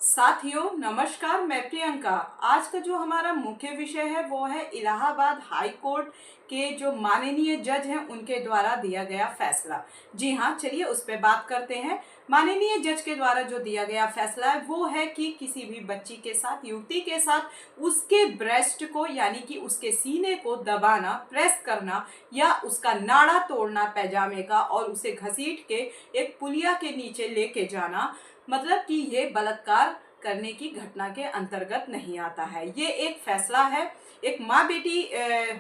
साथियों नमस्कार, मैं प्रियंका। आज का जो हमारा मुख्य विषय है वो है इलाहाबाद हाई कोर्ट के जो माननीय जज हैं उनके द्वारा दिया गया फैसला। जी हाँ, चलिए उस पर बात करते हैं। माननीय जज के द्वारा जो दिया गया फैसला है वो है कि किसी भी बच्ची के साथ, युवती के साथ उसके ब्रेस्ट को यानी कि उसके सीने को दबाना, प्रेस करना या उसका नाड़ा तोड़ना पैजामे का और उसे घसीट के एक पुलिया के नीचे लेके जाना, मतलब कि ये बलात्कार करने की घटना के अंतर्गत नहीं आता है। ये एक फैसला है। एक माँ बेटी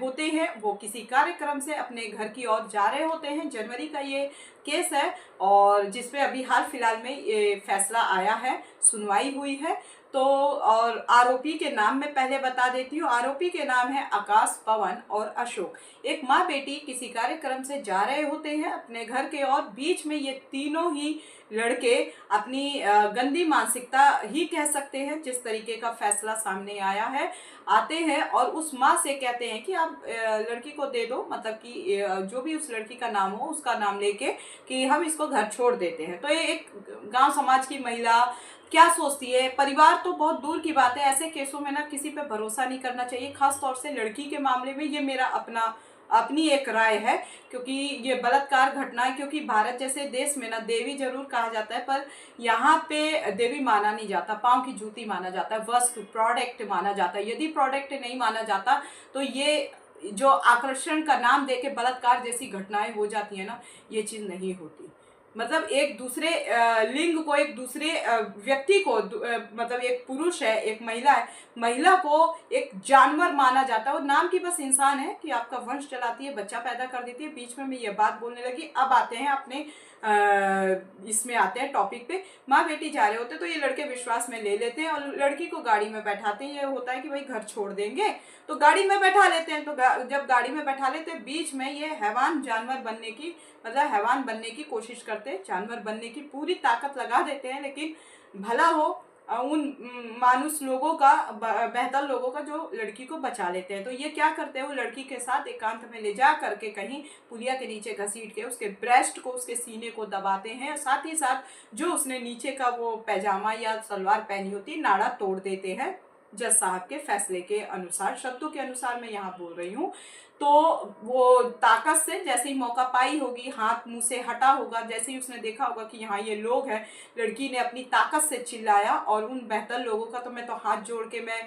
होते हैं, वो किसी कार्यक्रम से अपने घर की ओर जा रहे होते हैं। जनवरी का ये केस है और जिसपे अभी हाल फिलहाल में ये फैसला आया है, सुनवाई हुई है। तो और आरोपी के नाम मैं पहले बता देती हूँ। आरोपी के नाम है आकाश, पवन और अशोक। एक माँ बेटी किसी कार्यक्रम से जा रहे होते हैं अपने घर के और बीच में ये तीनों ही लड़के अपनी गंदी मानसिकता ही कह सकते हैं, जिस तरीके का फैसला सामने आया है, आते हैं और उस माँ से कहते हैं कि आप लड़की को दे दो, मतलब कि जो भी उस लड़की का नाम हो उसका नाम लेके कि हम इसको घर छोड़ देते हैं। तो ये एक गांव समाज की महिला क्या सोचती है, परिवार तो बहुत दूर की बात है। ऐसे केसों में ना किसी पे भरोसा नहीं करना चाहिए, खास तौर से लड़की के मामले में। ये मेरा अपनी एक राय है, क्योंकि ये बलात्कार घटना है। क्योंकि भारत जैसे देश में ना देवी जरूर कहा जाता है, पर यहाँ पे देवी माना नहीं जाता, पाँव की जूती माना जाता है, वस्तु प्रोडक्ट माना जाता है। यदि प्रोडक्ट नहीं माना जाता तो ये जो आकर्षण का नाम देके बलात्कार जैसी घटनाएं हो जाती है ना, ये चीज नहीं होती। मतलब एक दूसरे लिंग को, एक दूसरे व्यक्ति को, मतलब एक पुरुष है, एक महिला है, महिला को एक जानवर माना जाता है। वो नाम की बस इंसान है कि आपका वंश चलाती है, बच्चा पैदा कर देती है। बीच में मैं ये बात बोलने लगी। अब आते हैं अपने इसमें आते हैं टॉपिक पे। माँ बेटी जा रहे होते तो ये लड़के विश्वास में ले लेते हैं और लड़की को गाड़ी में बैठाते हैं। ये होता है कि भाई घर छोड़ देंगे तो गाड़ी में बैठा लेते हैं। तो जब गाड़ी में बैठा लेते हैं, बीच में ये हैवान जानवर बनने की, मतलब हैवान बनने की कोशिश करते हैं, जानवर बनने की पूरी ताकत लगा देते हैं। लेकिन भला हो उन मानुस लोगों का, बेहतर लोगों का, जो लड़की को बचा लेते हैं। तो ये क्या करते हैं, वो लड़की के साथ एकांत में ले जा करके कहीं पुलिया के नीचे घसीट के उसके ब्रेस्ट को, उसके सीने को दबाते हैं और साथ ही साथ जो उसने नीचे का वो पैजामा या सलवार पहनी होती, नाड़ा तोड़ देते हैं। जज साहब के फैसले के अनुसार, शब्दों के अनुसार मैं यहाँ बोल रही हूँ। तो वो ताकत से जैसे ही मौका पाई होगी, हाथ मुंह से हटा होगा, जैसे ही उसने देखा होगा कि यहाँ ये लोग हैं, लड़की ने अपनी ताकत से चिल्लाया। और उन बेहतर लोगों का तो मैं तो हाथ जोड़ के मैं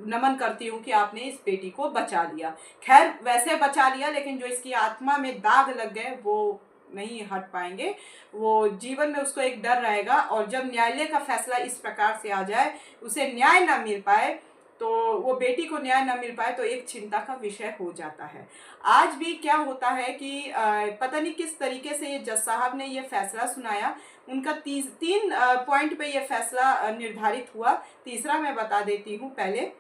नमन करती हूँ कि आपने इस बेटी को बचा लिया। खैर, वैसे बचा लिया, लेकिन जो इसकी आत्मा में दाग लग गए वो नहीं हट पाएंगे। वो जीवन में उसको एक डर रहेगा और जब न्यायालय का फैसला इस प्रकार से आ जाए, उसे न्याय ना मिल पाए, तो वो बेटी को न्याय न मिल पाए, तो एक चिंता का विषय हो जाता है। आज भी क्या होता है कि पता नहीं किस तरीके से ये जज साहब ने ये फैसला सुनाया। उनका तीन पॉइंट पे ये फैसला निर्धारित हुआ। तीसरा मैं बता देती हूँ पहले,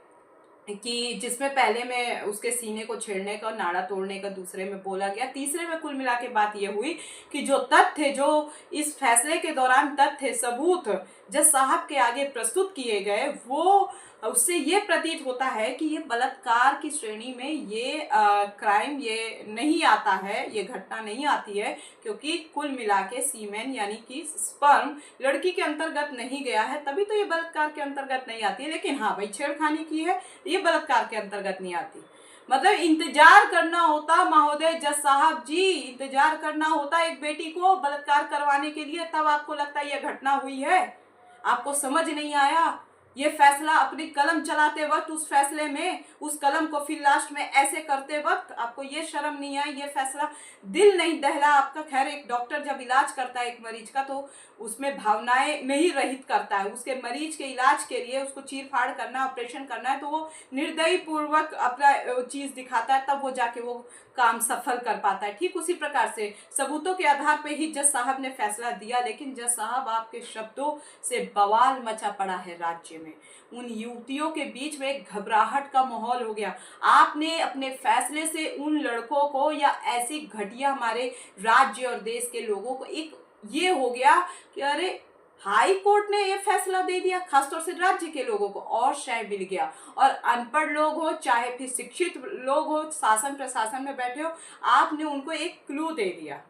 कि जिसमें पहले में उसके सीने को छेड़ने का, नाड़ा तोड़ने का दूसरे में बोला गया। तीसरे में कुल मिला के बात ये हुई कि जो तथ्य, जो इस फैसले के दौरान तथ्य सबूत जज साहब के आगे प्रस्तुत किए गए, वो उससे ये प्रतीत होता है कि ये बलात्कार की श्रेणी में ये क्राइम ये नहीं आता है, ये घटना नहीं आती है। क्योंकि कुल मिला के सीमेन यानी कि स्पर्म लड़की के अंतर्गत नहीं गया है, तभी तो ये बलात्कार के अंतर्गत नहीं आती है। लेकिन हाँ भाई, छेड़खानी की है, ये बलात्कार के अंतर्गत नहीं आती। मतलब इंतजार करना होता महोदय जज साहब जी, इंतजार करना होता एक बेटी को बलात्कार करवाने के लिए, तब आपको लगता है यह घटना हुई है। आपको समझ नहीं आया। ये फैसला अपनी कलम चलाते वक्त, उस फैसले में उस कलम को फिर लास्ट में ऐसे करते वक्त आपको ये शर्म नहीं आई, ये फैसला दिल नहीं दहला आपका। खैर, एक डॉक्टर जब इलाज करता है एक मरीज का, तो उसमें भावनाएं नहीं रहित करता है। उसके मरीज के इलाज के लिए उसको चीर फाड़ करना, ऑपरेशन करना है, तो वो निर्दयी पूर्वक अपना चीज दिखाता है, तब वो जाके वो काम सफल कर पाता है। ठीक उसी प्रकार से सबूतों के आधार पर ही जज साहब ने फैसला दिया। लेकिन जज साहब, आपके शब्दों से बवाल मचा पड़ा है राज्य में। उन युवतियों के बीच में एक घबराहट का माहौल हो गया। आपने अपने फैसले से उन लड़कों को, या ऐसी घटिया हमारे राज्य और देश के लोगों को, एक ये हो गया कि अरे हाई कोर्ट ने ये फैसला दे दिया। खासतौर से राज्य के लोगों को और शय मिल गया। और अनपढ़ लोग हो चाहे फिर शिक्षित लोग हो, शासन प्रशासन में बैठे हो, आपने उनको एक क्लू दे दिया।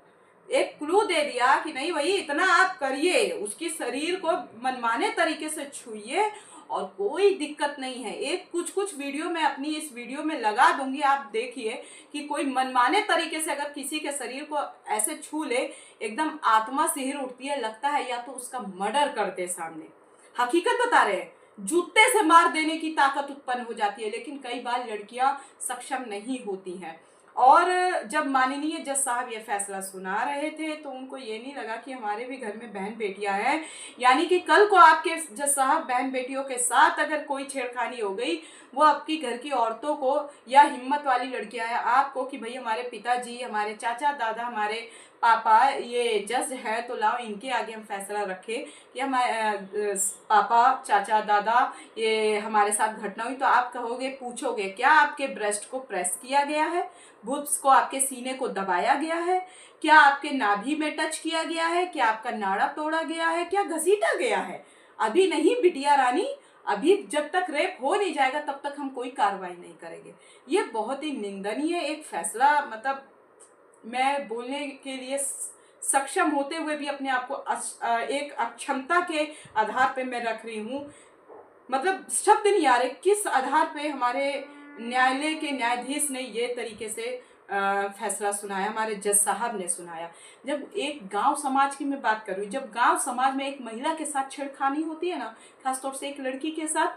एक क्लू दे दिया कि नहीं भाई इतना आप करिए, उसकी शरीर को मनमाने तरीके से छुइए और कोई दिक्कत नहीं है। एक कुछ कुछ वीडियो मैं अपनी इस वीडियो में लगा दूंगी, आप देखिए कि कोई मनमाने तरीके से अगर किसी के शरीर को ऐसे छू ले, एकदम आत्मा सिहर उठती है, लगता है या तो उसका मर्डर कर दे सामने। हकीकत बता रहे हैं, जूते से मार देने की ताकत उत्पन्न हो जाती है, लेकिन कई बार लड़कियां सक्षम नहीं होती हैं। और जब माननीय जज साहब ये फैसला सुना रहे थे तो उनको ये नहीं लगा कि हमारे भी घर में बहन बेटियां हैं, यानी कि कल को आपके जज साहब बहन बेटियों के साथ अगर कोई छेड़खानी हो गई, वो आपकी घर की औरतों को या हिम्मत वाली लड़कियां हैं आपको कि भाई हमारे पिताजी, हमारे चाचा दादा, हमारे पापा ये जज है, तो लाओ इनके आगे हम फैसला रखें कि हमारे पापा चाचा दादा ये हमारे साथ घटना हुई, तो आप कहोगे, पूछोगे क्या आपके ब्रेस्ट को प्रेस किया गया है, बुब्स को आपके सीने को दबाया गया है, क्या आपके नाभि में टच किया गया है, क्या आपका नाड़ा तोड़ा गया है, क्या घसीटा गया है? अभी नहीं बिटिया रानी, अभी जब तक रेप हो नहीं जाएगा तब तक हम कोई कार्रवाई नहीं करेंगे। ये बहुत ही निंदनीय एक फैसला, मतलब मैं बोलने के लिए सक्षम होते हुए भी अपने आप को एक अक्षमता के आधार पे मैं रख रही हूँ, मतलब शब्द नहीं आ रहे किस आधार पे हमारे न्यायालय के न्यायाधीश ने ये तरीके से फैसला सुनाया, हमारे जज साहब ने सुनाया। जब एक गांव समाज की मैं बात कर रही हूँ, जब गांव समाज में एक महिला के साथ छेड़खानी होती है ना, खासतौर से एक लड़की के साथ,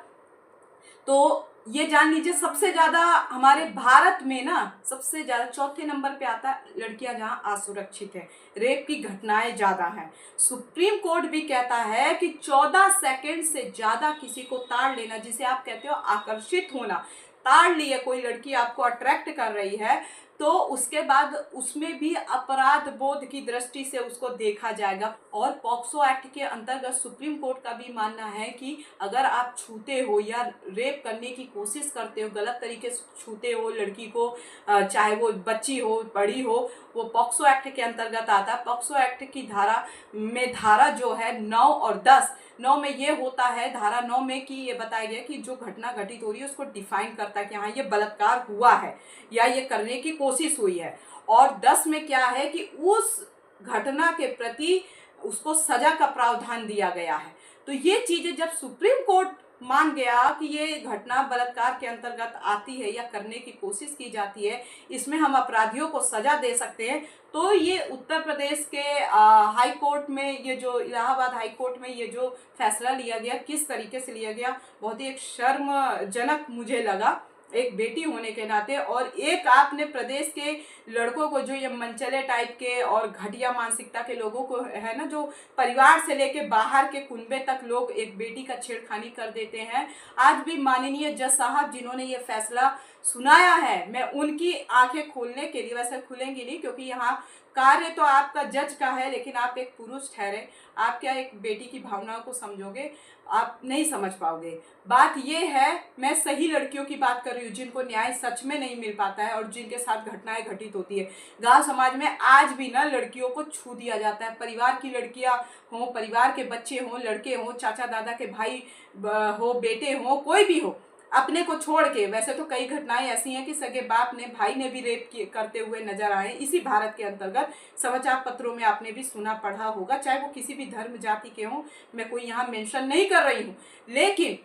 तो ये जान लीजिए सबसे ज्यादा हमारे भारत में ना सबसे ज्यादा चौथे नंबर पे आता है लड़कियां जहां असुरक्षित है, रेप की घटनाएं ज्यादा हैं। सुप्रीम कोर्ट भी कहता है कि 14 सेकंड से ज्यादा किसी को ताड़ लेना, जिसे आप कहते हो आकर्षित होना, ताड़ लिए कोई लड़की आपको अट्रैक्ट कर रही है, तो उसके बाद उसमें भी अपराध बोध की दृष्टि से उसको देखा जाएगा। और पॉक्सो एक्ट के अंतर्गत सुप्रीम कोर्ट का भी मानना है कि अगर आप छूते हो या रेप करने की कोशिश करते हो, गलत तरीके से छूते हो लड़की को, चाहे वो बच्ची हो बड़ी हो, वो पॉक्सो एक्ट के अंतर्गत आता है। पॉक्सो एक्ट की धारा जो है 9 और 10, 9 में ये होता है, धारा 9 में कि ये बताया गया कि जो घटना घटित हो रही है उसको डिफाइन करता है कि हाँ ये बलात्कार हुआ है या ये करने की कोशिश हुई है। और 10 में क्या है कि उस घटना के प्रति उसको सजा का प्रावधान दिया गया है। तो ये चीजें जब सुप्रीम कोर्ट मान गया कि ये घटना बलात्कार के अंतर्गत आती है या करने की कोशिश की जाती है, इसमें हम अपराधियों को सजा दे सकते हैं, तो ये उत्तर प्रदेश के हाई कोर्ट में, ये जो इलाहाबाद हाई कोर्ट में ये जो फैसला लिया गया, किस तरीके से लिया गया, बहुत ही एक शर्मजनक मुझे लगा एक बेटी होने के नाते। और एक आपने प्रदेश के लड़कों को, जो ये मनचले टाइप के और घटिया मानसिकता के लोगों को है ना, जो परिवार से लेके बाहर के कुनबे तक लोग एक बेटी का छेड़खानी कर देते हैं, आज भी माननीय जज साहब जिन्होंने ये फैसला सुनाया है, मैं उनकी आंखें खोलने के लिए, वैसे खुलेंगी नहीं क्योंकि यहाँ कार्य तो आपका जज का है, लेकिन आप एक पुरुष ठहरे, आप क्या एक बेटी की भावनाओं को समझोगे? आप नहीं समझ पाओगे। बात ये है, मैं सही लड़कियों की बात कर रही हूँ जिनको न्याय सच में नहीं मिल पाता है और जिनके साथ घटनाएं घटित होती है। गांव समाज में आज भी ना लड़कियों को छू दिया जाता है, परिवार की लड़कियां हों, परिवार के बच्चे हों, लड़के हों, चाचा दादा के भाई हो, बेटे हों, कोई भी हो, अपने को छोड़ के, वैसे तो कई घटनाएं ऐसी हैं कि सगे बाप ने भाई ने भी रेप करते हुए नजर आए इसी भारत के अंतर्गत। समाचार पत्रों में आपने भी सुना पढ़ा होगा, चाहे वो किसी भी धर्म जाति के हों, मैं कोई यहाँ मेंशन नहीं कर रही हूँ, लेकिन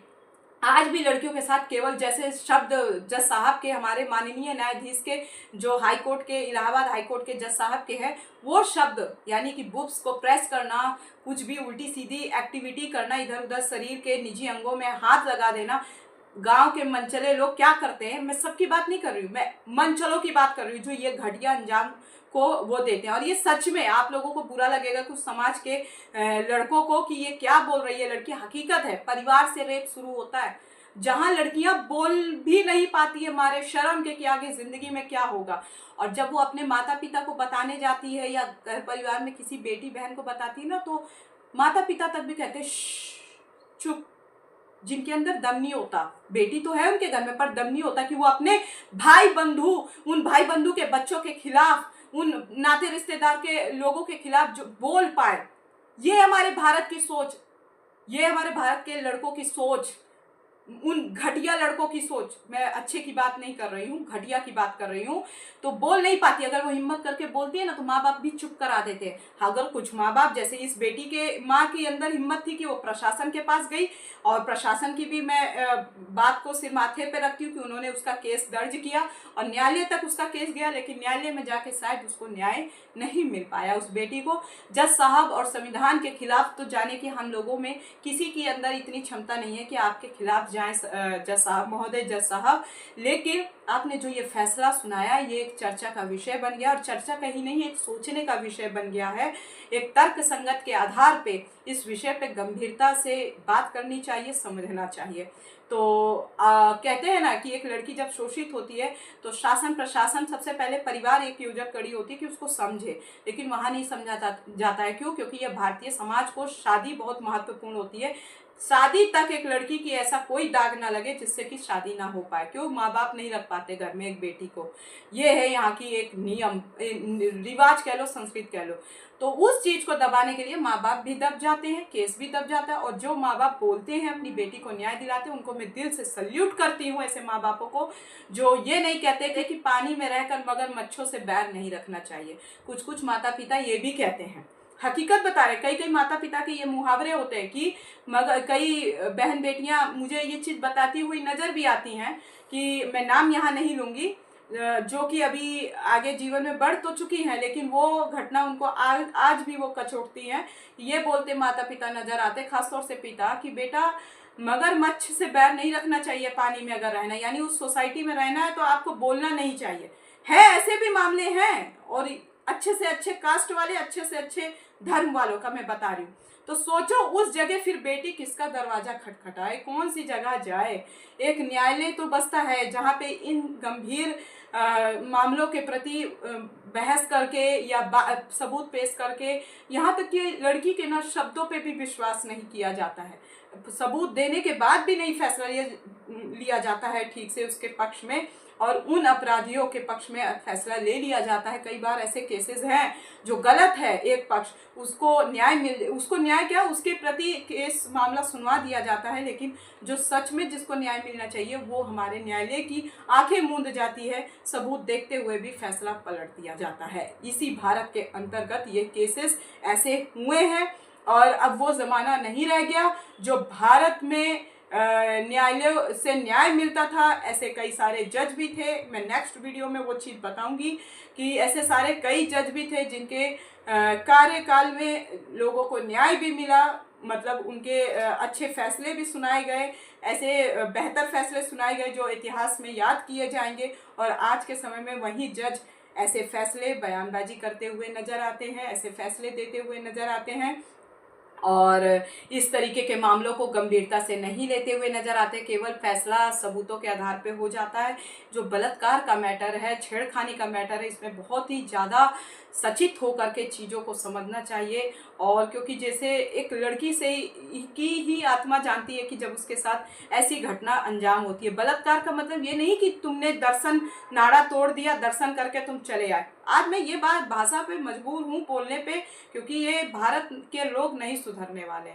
आज भी लड़कियों के साथ केवल जैसे शब्द जज साहब के, हमारे माननीय न्यायाधीश के, जो हाई कोर्ट के, इलाहाबाद हाई कोर्ट के जज साहब के हैं, वो शब्द यानी कि बुब्स को प्रेस करना, कुछ भी उल्टी सीधी एक्टिविटी करना, इधर उधर शरीर के निजी अंगों में हाथ लगा देना, गांव के मनचले लोग क्या करते हैं, मैं सबकी बात नहीं कर रही हूँ, मैं मनचलों की बात कर रही हूँ जो ये घटिया अंजाम को वो देते हैं। और ये सच में आप लोगों को बुरा लगेगा कुछ समाज के लड़कों को कि ये क्या बोल रही है लड़की, हकीकत है परिवार से रेप शुरू होता है, जहां लड़कियां बोल भी नहीं पाती है मारे शर्म के कि आगे जिंदगी में क्या होगा। और जब वो अपने माता पिता को बताने जाती है या घर परिवार में किसी बेटी बहन को बताती है ना, तो माता पिता तक भी कहते हैं चुप, जिनके अंदर दम नहीं होता, बेटी तो है उनके घर में पर दम नहीं होता कि वो अपने भाई बंधु, उन भाई बंधु के बच्चों के खिलाफ, उन नाते रिश्तेदार के लोगों के खिलाफ जो बोल पाए। ये हमारे भारत की सोच, ये हमारे भारत के लड़कों की सोच, उन घटिया लड़कों की सोच, मैं अच्छे की बात नहीं कर रही हूँ, घटिया की बात कर रही हूँ, तो बोल नहीं पाती। अगर वो हिम्मत करके बोलती है ना तो माँ बाप भी चुप करा देते हैं। अगर कुछ माँ बाप, जैसे इस बेटी के माँ के अंदर हिम्मत थी कि वो प्रशासन के पास गई, और प्रशासन की भी मैं बात को सिर माथे पे रखती हूँ कि उन्होंने उसका केस दर्ज किया और न्यायालय तक उसका केस गया, लेकिन न्यायालय में जाके शायद उसको न्याय नहीं मिल पाया उस बेटी को। जज साहब और संविधान के खिलाफ तो जाने कि हम लोगों में किसी के अंदर इतनी क्षमता नहीं है कि आपके खिलाफ जाए जज साहब महोदय, जज साहब, लेकिन आपने जो ये फैसला सुनाया ये एक चर्चा का विषय बन गया, और चर्चा कहीं नहीं, एक सोचने का विषय बन गया है। एक तर्क संगत के आधार पे इस विषय पे गंभीरता से बात करनी चाहिए, समझना चाहिए। तो कहते हैं ना कि एक लड़की जब शोषित होती है तो शासन प्रशासन सबसे पहले परिवार एक योजक कड़ी होती है कि उसको समझे, लेकिन वहाँ नहीं समझा जाता है। क्यों? क्योंकि यह भारतीय समाज को शादी बहुत महत्वपूर्ण होती है। शादी तक एक लड़की की ऐसा कोई दाग ना लगे जिससे कि शादी ना हो पाए। क्यों? माँ बाप नहीं रख पाते घर में एक बेटी को। ये है यहाँ की एक नियम, रिवाज कह लो, संस्कृत कह लो। तो उस चीज को दबाने के लिए माँ बाप भी दब जाते हैं, केस भी दब जाता है। और जो माँ बाप बोलते हैं अपनी बेटी को न्याय दिलाते हैं, उनको मैं दिल से सल्यूट करती हूँ, ऐसे माँ बापों को जो ये नहीं कहते कि पानी में रहकर मगरमच्छों से बैर नहीं रखना चाहिए। कुछ कुछ माता पिता ये भी कहते हैं, हकीकत बता रहे। कई कई माता पिता के ये मुहावरे होते हैं कि मगर कई बहन बेटियां मुझे ये चीज बताती हुई नजर भी आती हैं कि मैं नाम यहाँ नहीं लूंगी, जो कि अभी आगे जीवन में बढ़ तो चुकी हैं, लेकिन वो घटना उनको आज भी वो कचोटती हैं। ये बोलते माता पिता नजर आते, खासतौर से पिता, कि बेटा मगरमच्छ से बैर नहीं रखना चाहिए पानी में अगर रहना, यानी उस सोसाइटी में रहना है तो आपको बोलना नहीं चाहिए। है ऐसे भी मामले हैं, और अच्छे से अच्छे कास्ट वाले, अच्छे से अच्छे धर्म वालों का मैं बता रही हूँ। तो सोचो उस जगह फिर बेटी किसका दरवाजा खटखटाए, कौन सी जगह जाए। एक न्यायालय तो बसता है जहाँ पे इन गंभीर मामलों के प्रति बहस करके या सबूत पेश करके, यहाँ तक कि लड़की के ना शब्दों पे भी विश्वास नहीं किया जाता है, सबूत देने के बाद भी नहीं फैसला लिया जाता है ठीक से उसके पक्ष में, और उन अपराधियों के पक्ष में फैसला ले लिया जाता है। कई बार ऐसे केसेस हैं जो गलत है एक पक्ष, उसको न्याय क्या, उसके प्रति केस मामला सुनवा दिया जाता है, लेकिन जो सच में जिसको न्याय मिलना चाहिए वो हमारे न्यायालय की आंखें मूंद जाती है, सबूत देखते हुए भी फैसला पलट दिया जाता है। इसी भारत के अंतर्गत ये केसेस ऐसे हुए हैं, और अब वो जमाना नहीं रह गया जो भारत में न्यायालय से न्याय मिलता था। ऐसे कई सारे जज भी थे, मैं नेक्स्ट वीडियो में वो चीज़ बताऊंगी कि ऐसे सारे कई जज भी थे जिनके कार्यकाल में लोगों को न्याय भी मिला, मतलब उनके अच्छे फैसले भी सुनाए गए, ऐसे बेहतर फैसले सुनाए गए जो इतिहास में याद किए जाएंगे। और आज के समय में वही जज ऐसे फैसले बयानबाजी करते हुए नजर आते हैं, ऐसे फैसले देते हुए नजर आते हैं, और इस तरीके के मामलों को गंभीरता से नहीं लेते हुए नजर आते। केवल फैसला सबूतों के आधार पे हो जाता है। जो बलात्कार का मैटर है, छेड़खानी का मैटर है, इसमें बहुत ही ज़्यादा सचेत होकर के चीज़ों को समझना चाहिए। और क्योंकि जैसे एक लड़की से की ही आत्मा जानती है कि जब उसके साथ ऐसी घटना अंजाम होती है। बलात्कार का मतलब ये नहीं कि तुमने दर्शन नाड़ा तोड़ दिया, दर्शन करके तुम चले आए। आज मैं ये बात भाषा पे मजबूर हूँ बोलने पे, क्योंकि ये भारत के लोग नहीं सुधरने वाले।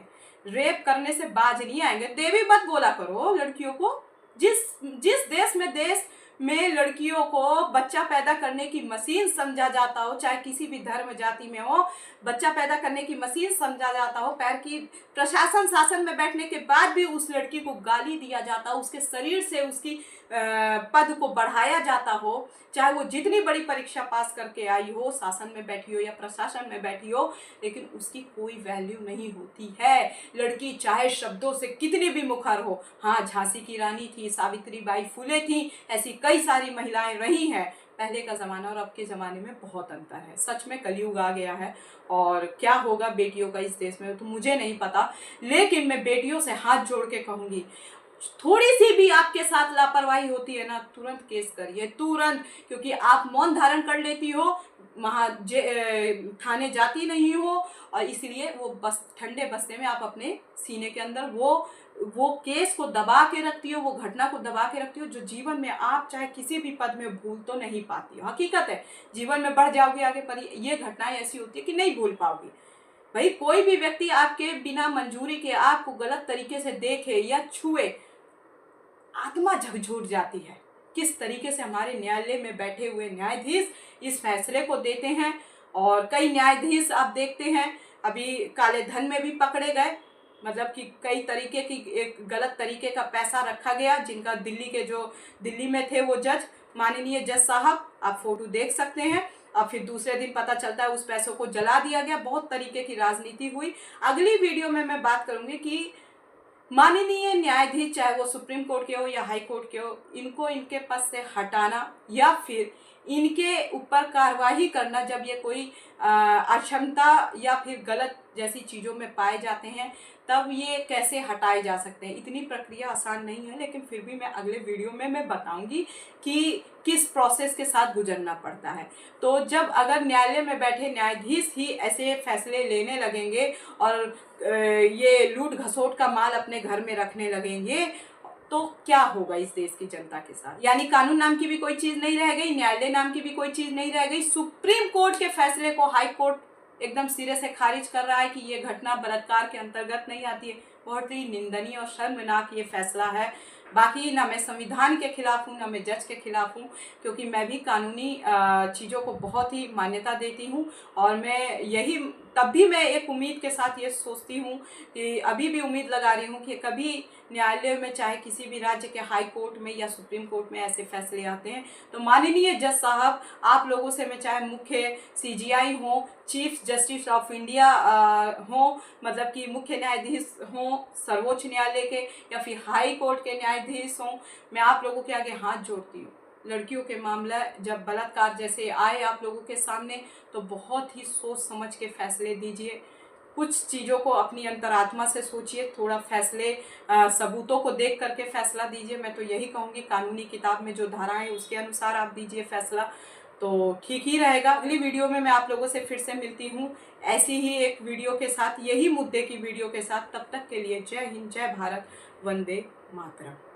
रेप करने से बाज नहीं आएंगे। देवी मत बोला करो लड़कियों को। जिस देश में लड़कियों को बच्चा पैदा करने की मशीन समझा जाता हो, चाहे किसी भी धर्म जाति में हो, बच्चा पैदा करने की मशीन समझा जाता हो, पैर की प्रशासन शासन में बैठने के बाद भी उस लड़की को गाली दिया जाता हो, उसके शरीर से उसकी पद को बढ़ाया जाता हो, चाहे वो जितनी बड़ी परीक्षा पास करके आई हो, शासन में बैठी हो या प्रशासन में बैठी हो, लेकिन उसकी कोई वैल्यू नहीं होती है। लड़की चाहे शब्दों से कितनी भी मुखर हो, हाँ झांसी की रानी थी, सावित्रीबाई फुले थी, ऐसी कई सारी महिलाएं रही हैं। पहले का ज़माना और अब के ज़माने में बहुत अंतर है। सच में कलयुग आ गया है, और क्या होगा बेटियों का इस देश में तो मुझे नहीं पता, लेकिन मैं बेटियों से हाथ जोड़ के कहूँगी, थोड़ी सी भी आपके साथ लापरवाही होती है ना, तुरंत केस करिए, तुरंत। क्योंकि आप मौन धारण कर लेती हो, थाने जाती नहीं हो, और इसलिए वो बस ठंडे बस्ते में आप अपने सीने के अंदर वो केस को दबा के रखती हो, वो घटना को दबा के रखती हो, जो जीवन में आप चाहे किसी भी पद में भूल तो नहीं पाती हो। हकीकत है, जीवन में बढ़ जाओगे आगे, पर ये घटनाएं ऐसी होती है कि नहीं भूल पाओगी। भाई कोई भी व्यक्ति आपके बिना मंजूरी के आपको गलत तरीके से देखे या छुए, आत्मा झकझोर जाती है किस तरीके से हमारे न्यायालय में बैठे हुए न्यायाधीश इस फैसले को देते हैं। और कई न्यायाधीश आप देखते हैं अभी काले धन में भी पकड़े गए, मतलब कि कई तरीके की एक गलत तरीके का पैसा रखा गया, जिनका दिल्ली में थे वो जज, माननीय जज साहब, आप फोटो देख सकते हैं। और फिर दूसरे दिन पता चलता है उस पैसों को जला दिया गया। बहुत तरीके की राजनीति हुई। अगली वीडियो में मैं बात करूंगी कि माननीय न्यायाधीश, चाहे वो सुप्रीम कोर्ट के हो या हाई कोर्ट के हो, इनको इनके पद से हटाना या फिर इनके ऊपर कार्रवाई करना जब ये कोई अक्षमता या फिर गलत जैसी चीज़ों में पाए जाते हैं, तब ये कैसे हटाए जा सकते हैं। इतनी प्रक्रिया आसान नहीं है, लेकिन फिर भी मैं अगले वीडियो में मैं बताऊंगी कि किस प्रोसेस के साथ गुजरना पड़ता है। तो जब अगर न्यायालय में बैठे न्यायाधीश ही ऐसे फैसले लेने लगेंगे और ये लूट घसोट का माल अपने घर में रखने लगेंगे, तो क्या होगा इस देश की जनता के साथ। यानी कानून नाम की भी कोई चीज़ नहीं रह गई, न्यायालय नाम की भी कोई चीज़ नहीं रह गई। सुप्रीम कोर्ट के फैसले को हाई कोर्ट एकदम सिरे से खारिज कर रहा है कि ये घटना बलात्कार के अंतर्गत नहीं आती है। बहुत ही निंदनीय और शर्मनाक ये फैसला है। बाकी ना मैं संविधान के खिलाफ हूँ, ना मैं जज के खिलाफ हूँ, क्योंकि मैं भी कानूनी चीज़ों को बहुत ही मान्यता देती हूँ। और मैं यही तब भी मैं एक उम्मीद के साथ ये सोचती हूँ कि अभी भी उम्मीद लगा रही हूँ कि कभी न्यायालय में, चाहे किसी भी राज्य के हाई कोर्ट में या सुप्रीम कोर्ट में ऐसे फैसले आते हैं, तो माननीय जज साहब, आप लोगों से मैं, चाहे मुख्य सीजीआई हो, चीफ जस्टिस ऑफ इंडिया हो, मतलब कि मुख्य न्यायाधीश हों सर्वोच्च न्यायालय के, या फिर हाई कोर्ट के न्यायाधीश हों, मैं आप लोगों के आगे हाथ जोड़ती हूँ। लड़कियों के मामला जब बलात्कार जैसे आए आप लोगों के सामने, तो बहुत ही सोच समझ के फैसले दीजिए। कुछ चीज़ों को अपनी अंतरात्मा से सोचिए, थोड़ा फैसले सबूतों को देख करके फैसला दीजिए। मैं तो यही कहूँगी, कानूनी किताब में जो धाराएं उसके अनुसार आप दीजिए फैसला, तो ठीक ही रहेगा। अगली वीडियो में मैं आप लोगों से फिर से मिलती हूँ ऐसी ही एक वीडियो के साथ, यही मुद्दे की वीडियो के साथ। तब तक के लिए जय हिंद, जय भारत, वंदे मातरम।